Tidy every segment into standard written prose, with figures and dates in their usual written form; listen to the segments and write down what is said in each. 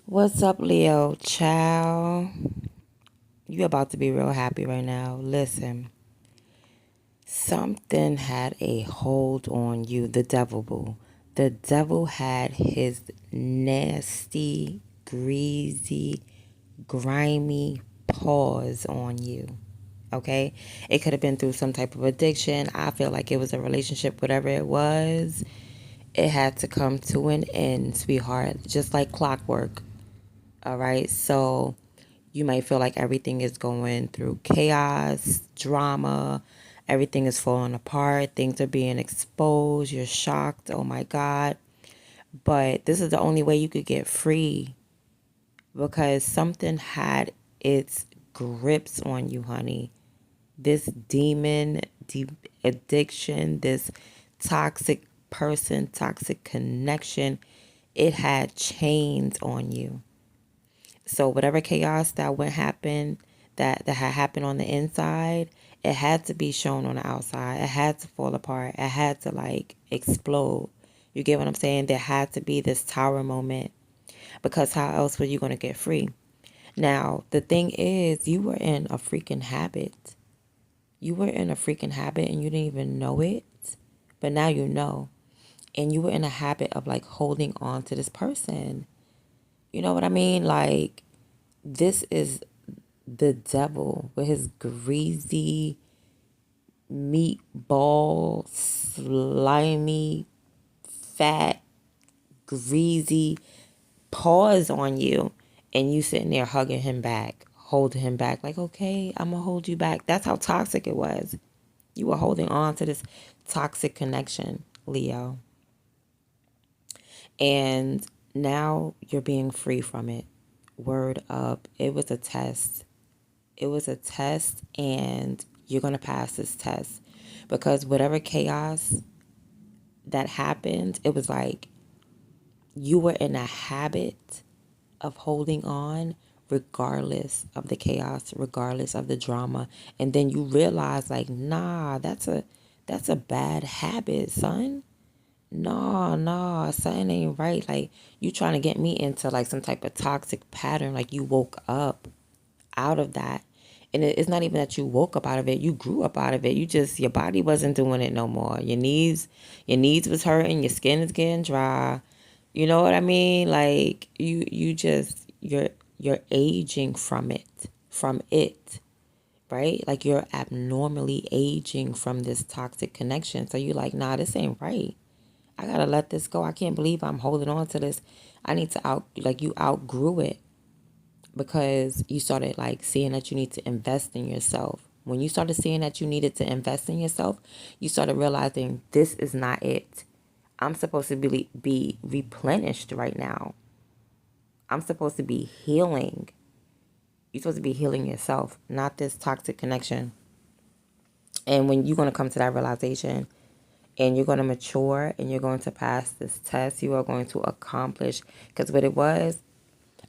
What's up, Leo? Ciao. You about to be real happy right now. Listen, something had a hold on you, the devil, boo. The devil had his nasty, greasy, grimy paws on you. Okay? It could have been through some type of addiction. I feel like it was a relationship, whatever it was. It had to come to an end, sweetheart, just like clockwork. All right. So you might feel like everything is going through chaos, drama, everything is falling apart, things are being exposed, you're shocked, oh my God. But this is the only way you could get free because something had its grips on you, honey. This demon, addiction, this toxic person, toxic connection, it had chains on you. So whatever chaos that went happen that had happened on the inside, it had to be shown on the outside. It had to fall apart. It had to like explode. You get what I'm saying? There had to be this tower moment because how else were you going to get free? Now, the thing is, you were in a freaking habit. You were in a freaking habit and you didn't even know it. But now you know. And you were in a habit of like holding on to this person. You know what I mean? Like, this is the devil with his greasy, meatball, slimy, fat, greasy paws on you. And you sitting there hugging him back, holding him back. Like, okay, I'm going to hold you back. That's how toxic it was. You were holding on to this toxic connection, Leo. And now you're being free from it. Word up. It was a test. It was a test, and you're going to pass this test because whatever chaos that happened, it was like you were in a habit of holding on regardless of the chaos, regardless of the drama. And then you realize like, nah, that's a bad habit, son. Nah, something ain't right. Like, you trying to get me into like some type of toxic pattern. Like, you woke up out of that. And it's not even that you woke up out of it. You grew up out of it. Your body wasn't doing it no more. Your knees was hurting. Your skin is getting dry. You know what I mean? Like, you're aging from it, right? Like, you're abnormally aging from this toxic connection. So you're like, nah, this ain't right. I gotta let this go. I can't believe I'm holding on to this. I need to you outgrew it because you started like seeing that you need to invest in yourself. When you started seeing that you needed to invest in yourself, you started realizing this is not it. I'm supposed to be replenished right now. I'm supposed to be healing. You're supposed to be healing yourself, not this toxic connection. And when you're going to come to that realization and you're going to mature and you're going to pass this test, you are going to accomplish. Because what it was,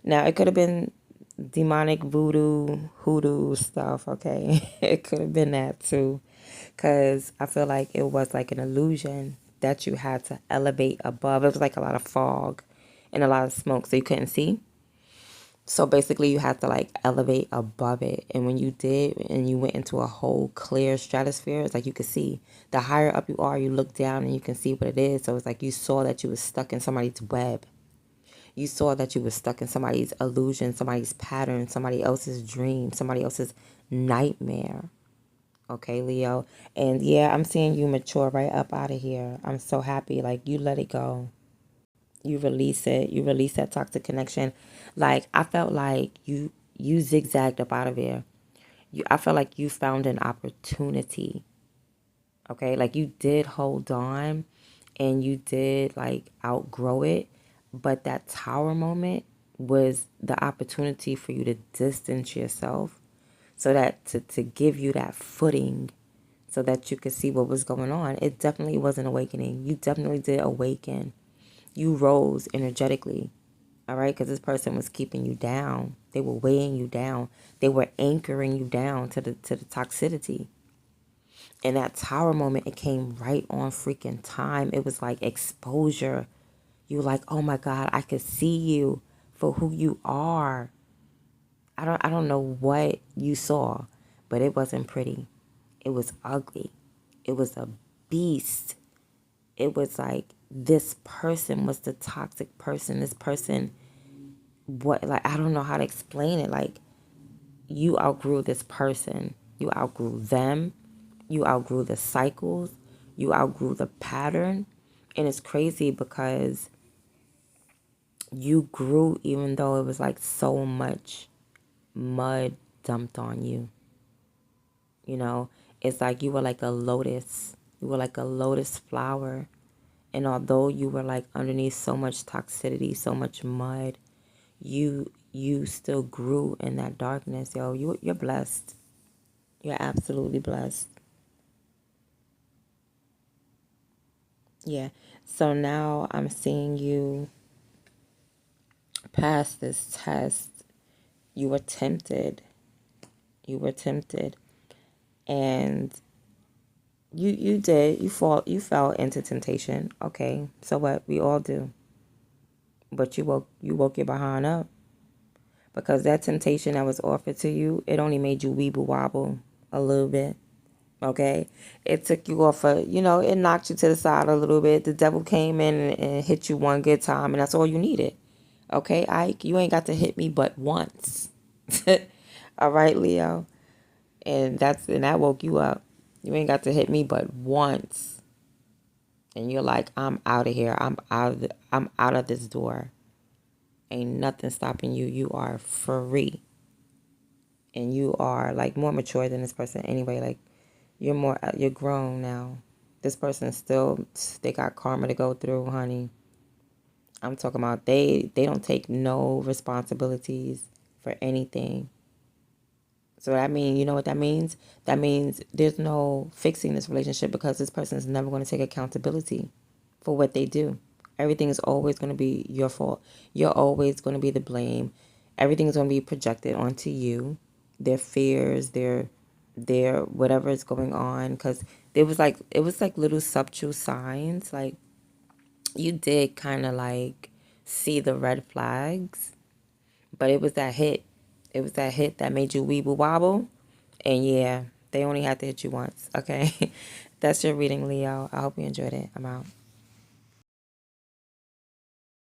now it could have been demonic voodoo, hoodoo stuff, okay? It could have been that too. Because I feel like it was like an illusion that you had to elevate above. It was like a lot of fog and a lot of smoke, so you couldn't see. So basically, you had to like elevate above it. And when you did, and you went into a whole clear stratosphere, it's like you could see. The higher up you are, you look down and you can see what it is. So it's like you saw that you was stuck in somebody's web. You saw that you were stuck in somebody's illusion, somebody's pattern, somebody else's dream, somebody else's nightmare. Okay, Leo. And yeah, I'm seeing you mature right up out of here. I'm so happy. Like, you let it go. You release it. You release that toxic connection. Like, I felt like you zigzagged up out of here. I felt like you found an opportunity. Okay, like you did hold on and you did like outgrow it, but that tower moment was the opportunity for you to distance yourself so that to give you that footing so that you could see what was going on. It definitely was an awakening. You definitely did awaken. You rose energetically, all right, because this person was keeping you down. They were weighing you down. They were anchoring you down to the toxicity. And that tower moment, it came right on freaking time. It was like exposure. You were like, oh my God, I could see you for who you are. I don't know what you saw, but it wasn't pretty. It was ugly. It was a beast. It was like this person was the toxic person. This person, what, like, I don't know how to explain it. Like, you outgrew this person. You outgrew them. You outgrew the cycles. You outgrew the pattern. And it's crazy because you grew even though it was like so much mud dumped on you. You know, it's like you were like a lotus. You were like a lotus flower. And although you were like underneath so much toxicity, so much mud, you still grew in that darkness. Yo, you're blessed. You're absolutely blessed. Yeah. So now I'm seeing you pass this test. You were tempted. You were tempted. And you fell into temptation. Okay. So what? We all do. But you woke your behind up. Because that temptation that was offered to you, it only made you weeble wobble a little bit. Okay? It took you off it knocked you to the side a little bit. The devil came in and hit you one good time, and that's all you needed. Okay, Ike? You ain't got to hit me but once. All right, Leo? And that woke you up. You ain't got to hit me but once. And you're like, I'm out of here. I'm out of this door. Ain't nothing stopping you. You are free. And you are like more mature than this person anyway. Like you're grown now. This person still, they got karma to go through, honey. I'm talking about they don't take no responsibilities for anything. So that means, you know what that means? That means there's no fixing this relationship because this person is never going to take accountability for what they do. Everything is always going to be your fault. You're always going to be the blame. Everything is going to be projected onto you. Their fears, their whatever is going on, because it was like little subtle signs. Like you did kind of like see the red flags, but it was that hit. It was that hit that made you weeble wobble. And yeah, they only had to hit you once. Okay. That's your reading, Leo. I hope you enjoyed it. I'm out.